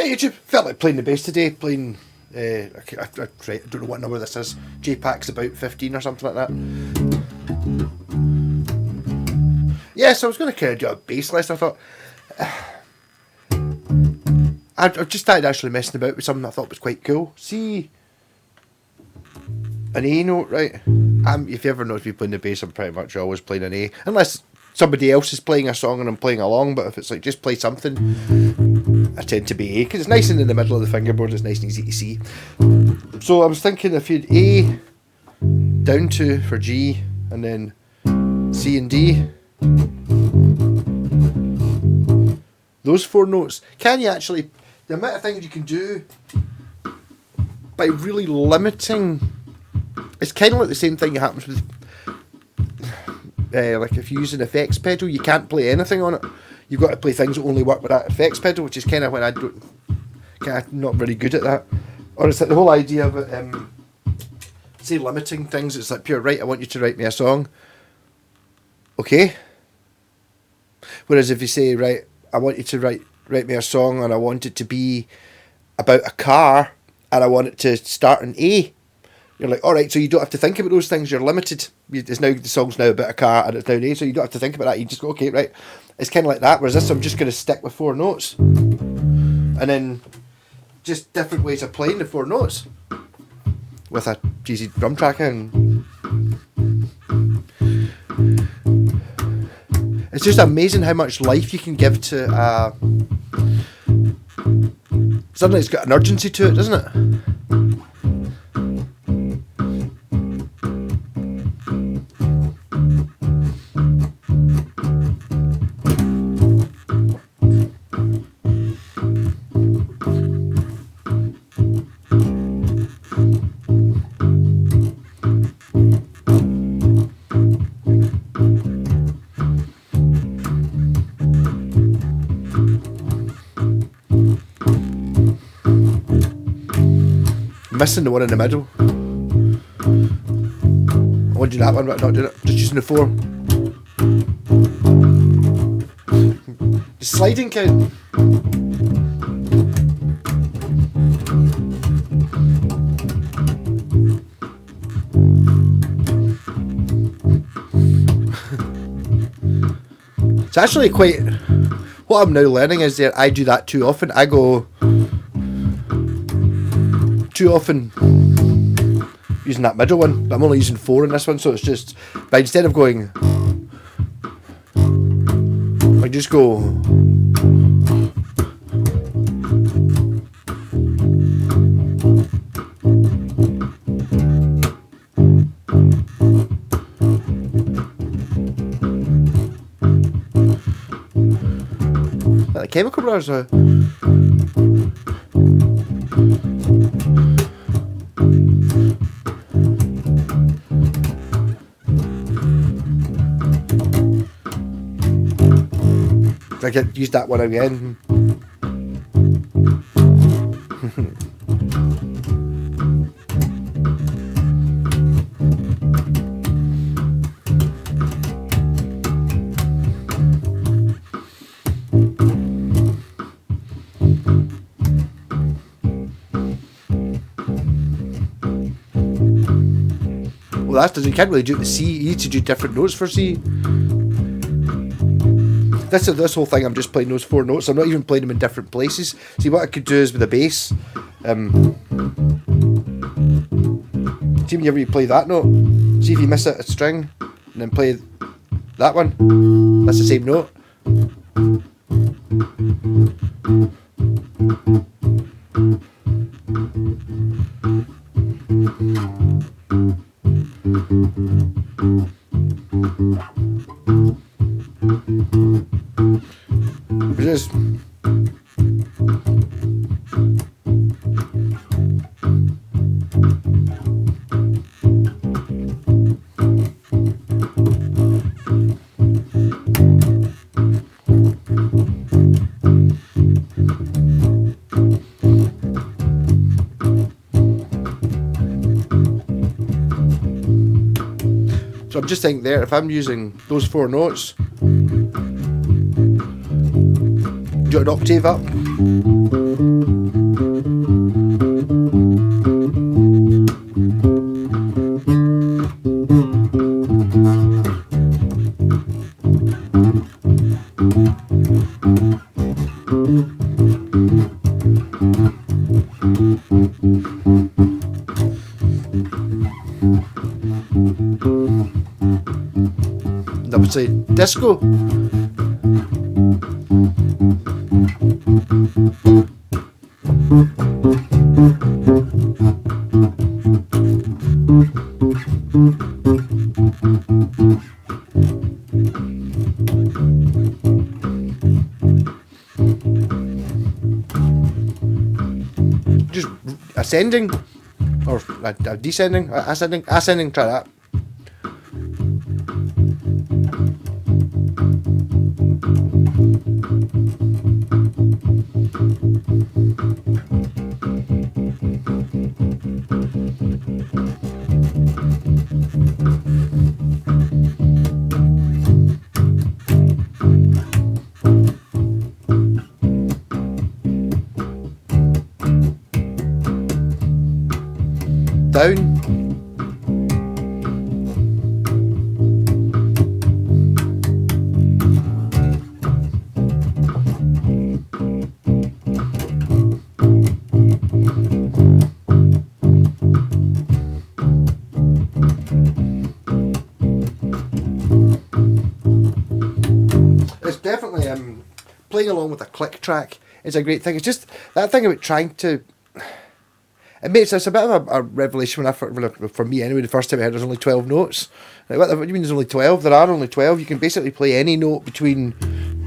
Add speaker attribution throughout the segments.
Speaker 1: Hey YouTube, felt like playing the bass today, playing, I don't know what number this is, J-Pack's about 15 or something like that. Yeah, so I was going to kind of do a bass list. I thought, I've just started actually messing about with something I thought was quite cool. See, an A note, right? If you ever notice me playing the bass, I'm pretty much always playing an A. Unless somebody else is playing a song and I'm playing along, but if it's like just play something, I tend to be A, because it's nice and in the middle of the fingerboard, it's nice and easy to see. So I was thinking if you'd A, down 2 for G, and then C and D. Those 4 notes, can you actually, the amount of things you can do by really limiting, it's kind of like the same thing that happens with, like if you use an effects pedal, you can't play anything on it. You've got to play things that only work with that effects pedal, which is kind of when I don't, kind of not very good at that. Or it's like the whole idea of it, say limiting things, it's like pure, right, I want you to write me a song. Okay. Whereas if you say, right, I want you to write me a song and I want it to be about a car and I want it to start in A. You're like, all right, so you don't have to think about those things. You're limited. It's now, the song's now about a car and it's now A, so you don't have to think about that. You just go, okay, right. It's kind of like that. Whereas this, I'm just going to stick with 4 notes, and then just different ways of playing the 4 notes with a cheesy drum track in. It's just amazing how much life you can give to. Suddenly, it's got an urgency to it, doesn't it? Missing the one in the middle. I want to do that one, but I'm not doing it. Just using the 4. The sliding count. It's actually quite. What I'm now learning is that I do that too often. I go too often using that middle one, but I'm only using 4 in this one, so it's just, but instead of going, I just go, like the Chemical Brothers. I could use that one again. Well, that's because you can't really do it with C. You need to do different notes for C. This whole thing, I'm just playing those 4 notes. I'm not even playing them in different places. See, what I could do is with the bass. See, whenever you play that note, see if you miss a string, and then play that one. That's the same note. Just so I'm just thinking there, if I'm using those 4 notes, do an octave up. That would say disco. Just ascending or descending, ascending. Try that. Down. It's definitely playing along with a click track is a great thing. It's just that thing about trying to. It's a bit of a revelation for me anyway. The first time I heard there's only 12 notes. Like, what do you mean there's only 12? There are only 12. You can basically play any note between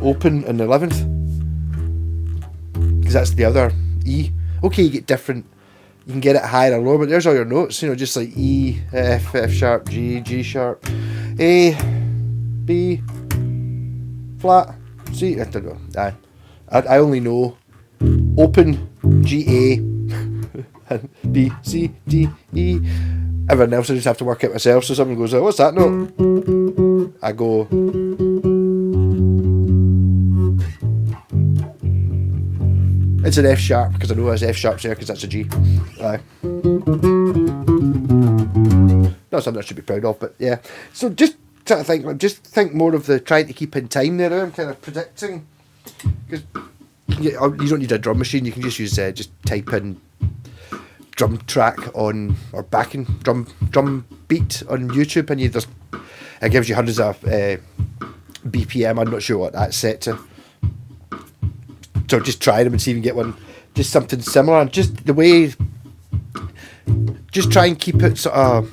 Speaker 1: open and the 11th. Because that's the other E. Okay, you get different. You can get it higher or lower, but there's all your notes. You know, just like E, F, F sharp, G, G sharp, A, B, flat, C. I don't know. I only know open, G, A. B, C, D, E. Everyone else I just have to work it myself. So someone goes, what's that note? I go, it's an F sharp because I know there's F sharps there because that's a G. Aye. Not something I should be proud of, but yeah. So just try to think, think more of the trying to keep in time there. I'm kind of predicting because you don't need a drum machine. You can just use just type in drum track on or backing drum beat on YouTube, and it gives you hundreds of BPM. I'm not sure what that's set to. So just try them and see if you can get one, just something similar, and just the way, just try and keep it sort of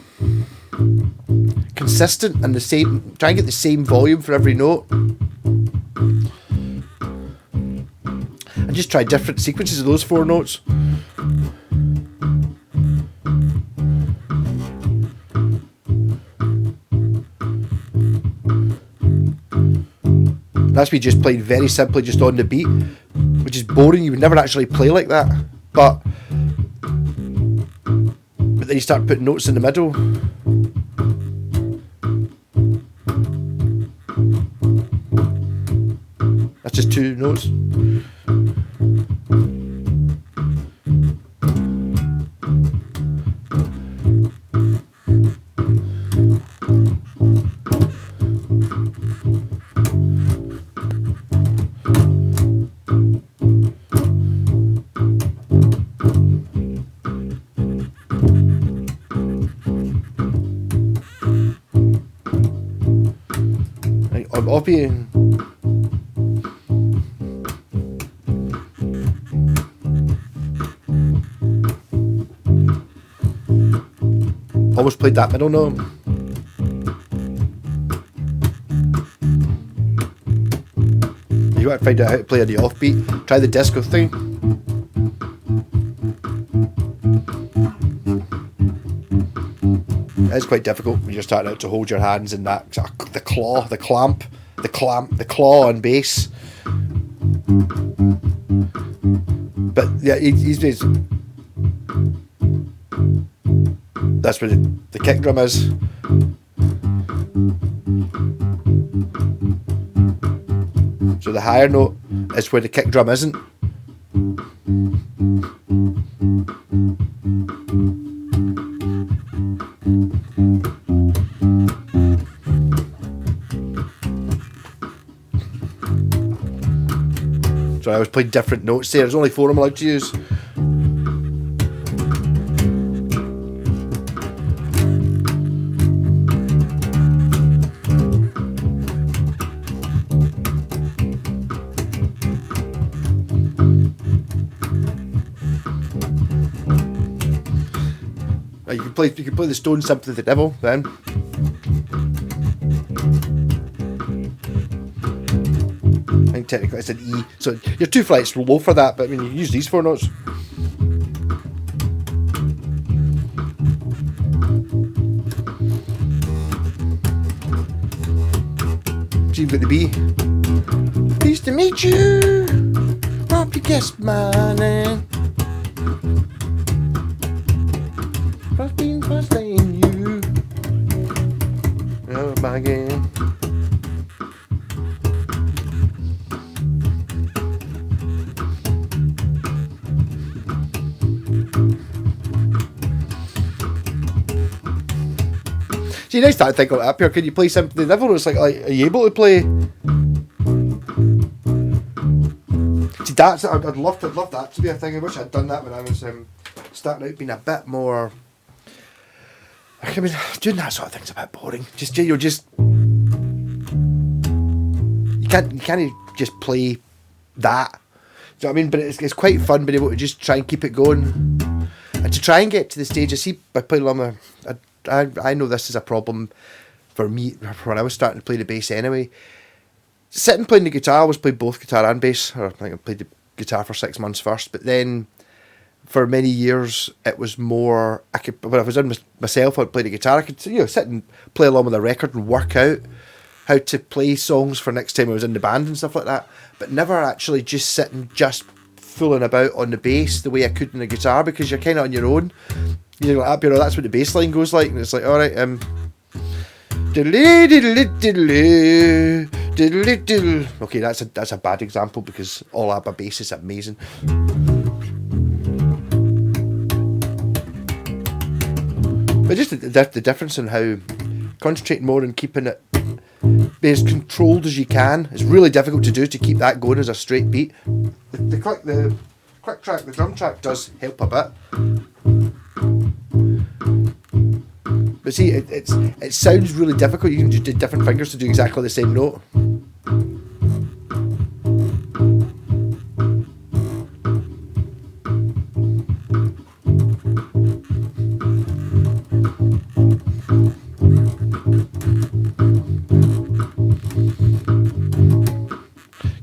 Speaker 1: consistent and the same. Try and get the same volume for every note, and just try different sequences of those 4 notes. That's me just playing very simply just on the beat, which is boring. You would never actually play like that, but then you start putting notes in the middle. That's just 2 notes. Being almost played that middle note. You want to find out how to play on the offbeat, try the disco thing. It's quite difficult when you're starting out to hold your hands in that the claw on bass. But yeah, that's where the kick drum is. So the higher note is where the kick drum isn't. So I was playing different notes there. There's only 4 I'm allowed to use. You can play the Stone Sympathy of the Devil then. I think technically it's an E, so you're 2 flights low for that, but I mean you can use these 4 notes. So you've got the B. Pleased to meet you. Hope you guessed my name. First name you. Oh my game. See, next time I think up here, can you play Sympathy of the Devil? It's like, are you able to play? See, that's I'd love that to be a thing. I wish I'd done that when I was starting out, being a bit more. I mean, doing that sort of thing's a bit boring. You can't just play that. Do you know what I mean? But it's quite fun being able to just try and keep it going, and to try and get to the stage. I see by playing along I know this is a problem for me when I was starting to play the bass anyway. Sitting playing the guitar, I always played both guitar and bass. Or I think I played the guitar for 6 months first, but then for many years it was more when I was in myself, I'd play the guitar. I could sit and play along with a record and work out how to play songs for next time I was in the band and stuff like that, but never actually just sitting just fooling about on the bass the way I could on the guitar, because you're kind of on your own. You're like, that's what the bass line goes like, and it's like, alright, okay, that's a bad example because all ABBA bass is amazing. But just the difference in how concentrating more on keeping it as controlled as you can. It's really difficult to do, to keep that going as a straight beat. The click track, the drum track does help a bit. But see, it sounds really difficult. You can just do different fingers to do exactly the same note. You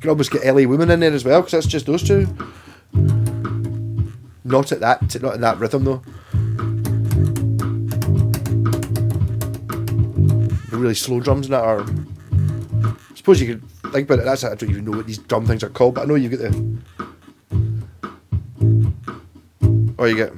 Speaker 1: can almost get LA Woman in there as well, because that's just those two. Not in that rhythm though. The really slow drums in that are. I suppose you could think about it. I don't even know what these drum things are called, but I know you've got the. Or you get.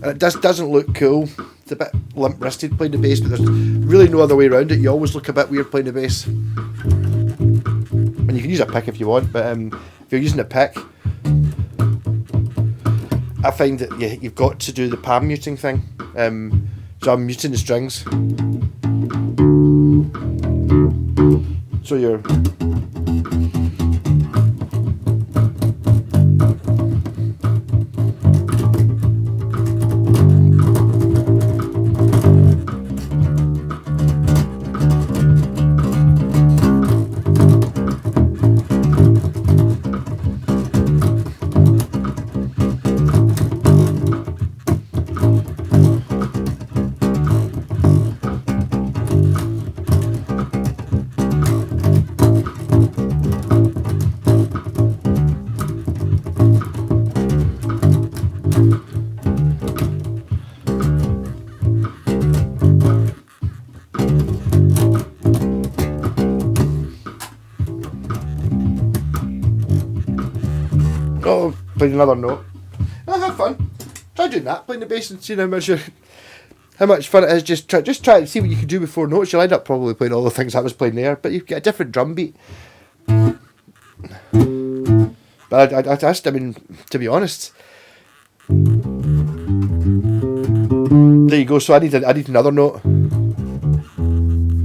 Speaker 1: And it doesn't look cool. It's a bit limp-wristed playing the bass, but there's really no other way around it. You always look a bit weird playing the bass. And you can use a pick if you want, but if you're using a pick, I find that you've got to do the palm muting thing. So I'm muting the strings. So you're... Oh, playing another note. Oh, have fun. Try doing that, playing the bass and seeing how much fun it is. Just try and see what you can do with 4 notes. You'll end up probably playing all the things I was playing there, but you get a different drum beat. But I mean, to be honest, There you go. So I need another note.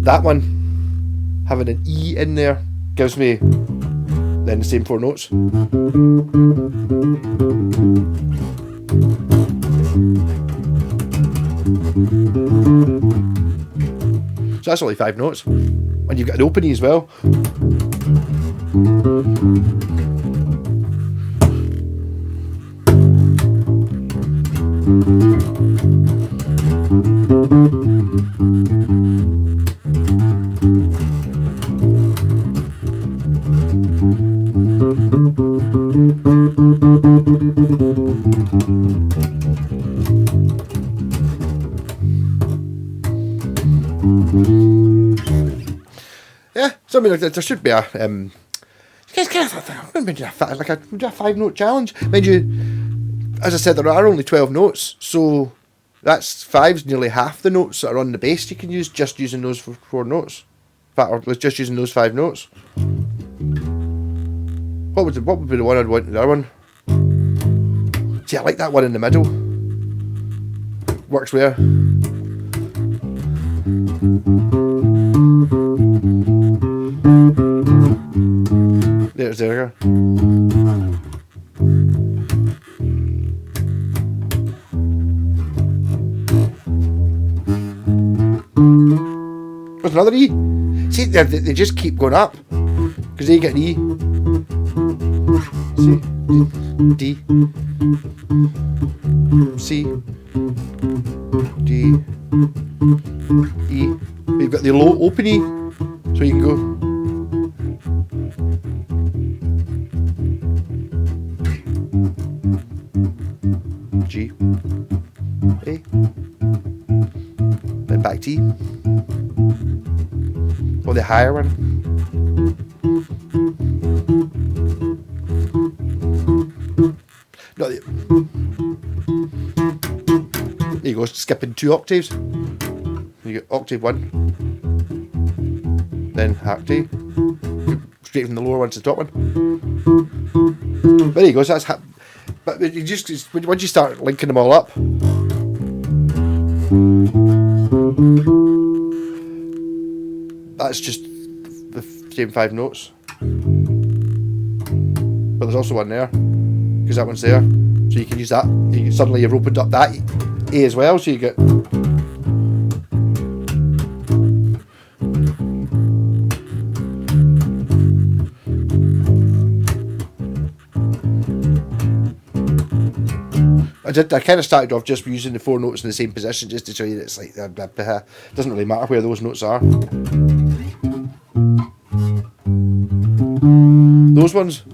Speaker 1: That one, having an E in there, gives me then the same 4 notes. So that's only 5 notes. And you've got an open E as well. Yeah, so I mean, there should be a I'm going to do a 5-note challenge. Mind you, as I said, there are only 12 notes, so that's 5's nearly half the notes that are on the bass you can use, just using those 4 notes. In fact, or just using those 5 notes. What would be the one I'd want? The other one. See, I like that one in the middle. Works where? There's there. There's another E. See, they just keep going up because they get an E. C, D, C, D, E. We've got the low open E, so you can go. G, A, then back to E, or the higher one. No, there you go, skipping 2 octaves. You get octave 1, then octave, straight from the lower one to the top one. But there you go, so that's but you just once you start linking them all up, that's just the same 5 notes. But there's also one there, because that one's there, so you can use that. Suddenly you've opened up that A as well, so you get. I kind of started off just using the 4 notes in the same position, just to show you that it's like it doesn't really matter where those notes are. Those ones.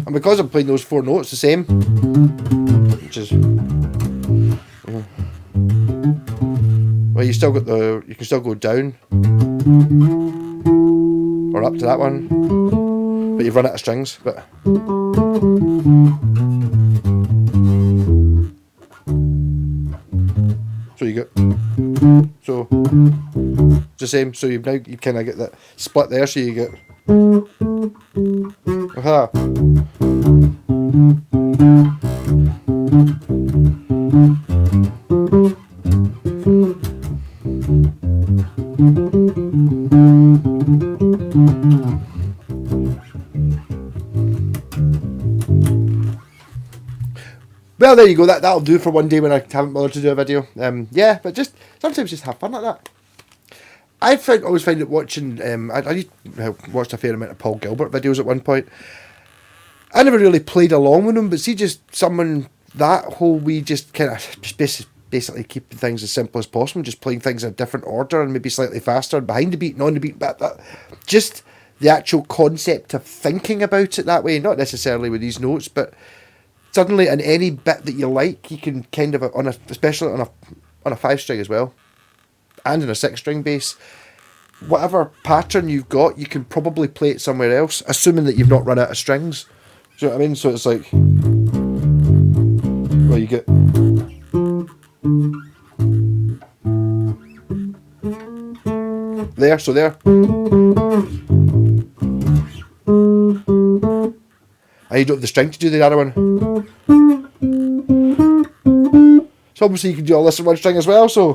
Speaker 1: And because I'm playing those 4 notes the same, which is well, you can still go down or up to that one, but you've run out of strings. But so you get it's the same. So you kind of get that split there. So you get. Aha. Well, there you go. That'll do for one day when I haven't bothered to do a video. Yeah, but just sometimes just have fun like that. I always find it watching. I watched a fair amount of Paul Gilbert videos at one point. I never really played along with him, but see, just someone that whole we just kind of basically keeping things as simple as possible, just playing things in a different order and maybe slightly faster and behind the beat and on the beat. But just the actual concept of thinking about it that way, not necessarily with these notes, but suddenly in any bit that you like, you can kind of especially on a 5-string as well, and on a 6-string bass, whatever pattern you've got, you can probably play it somewhere else, assuming that you've not run out of strings. Do you know what I mean? So it's like, well, you get. There, so there. And you don't have the string to do the other one. So obviously you can do all this in one string as well, so.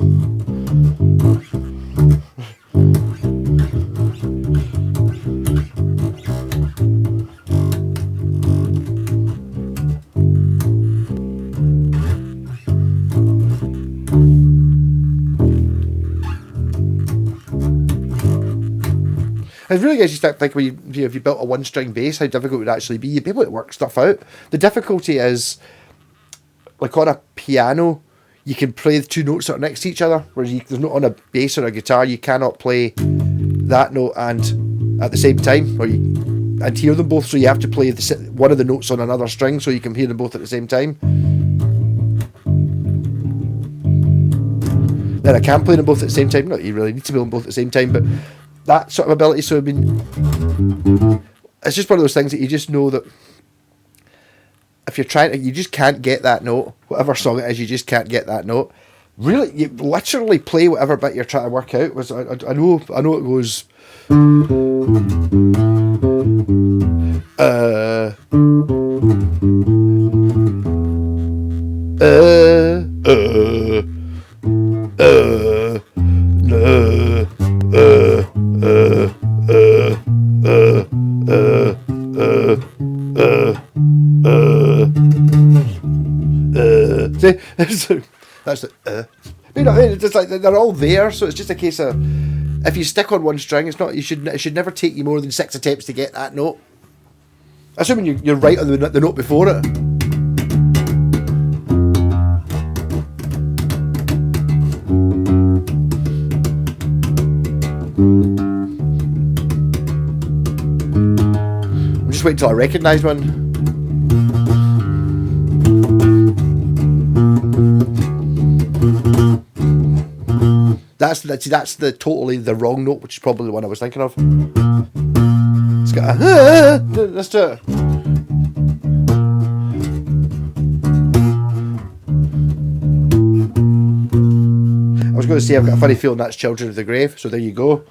Speaker 1: It really gets you start thinking if you built a one-string bass, how difficult it would actually be. You'd be able to work stuff out. The difficulty is, like on a piano, you can play the two notes that are next to each other, whereas there's not on a bass or a guitar, you cannot play that note and at the same time, and hear them both. So you have to play one of the notes on another string, so you can hear them both at the same time. Then I can play them both at the same time. Not you really need to play them both at the same time, but that sort of ability. So I mean, it's just one of those things that you just know that if you're trying to, you just can't get that note. Whatever song it is, you just can't get that note. Really, you literally play whatever bit you're trying to work out. I know it goes. See, that's the. You know, it's just like they're all there, so it's just a case of if you stick on one string, it's not. It should never take you more than 6 attempts to get that note. Assuming you're right on the note before it. I'm just waiting till I recognise one. That's the totally the wrong note, which is probably the one I was thinking of. It's got a let's do it. I was going to say I've got a funny feeling that's Children of the Grave, so there you go.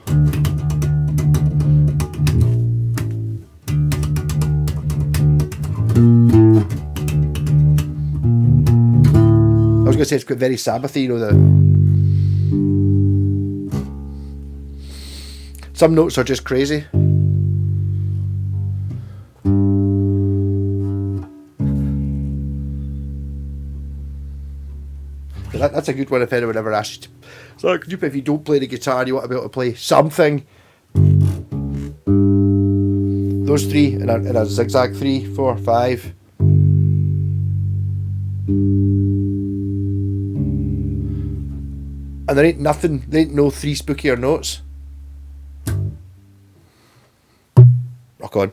Speaker 1: I was going to say it's got very Sabbathy, you know, some notes are just crazy. But that's a good one if anyone ever asks you to. So could you, if you don't play the guitar and you want to be able to play something, those three in a zigzag 3, 4, 5. And there ain't no 3 spookier notes. Rock on.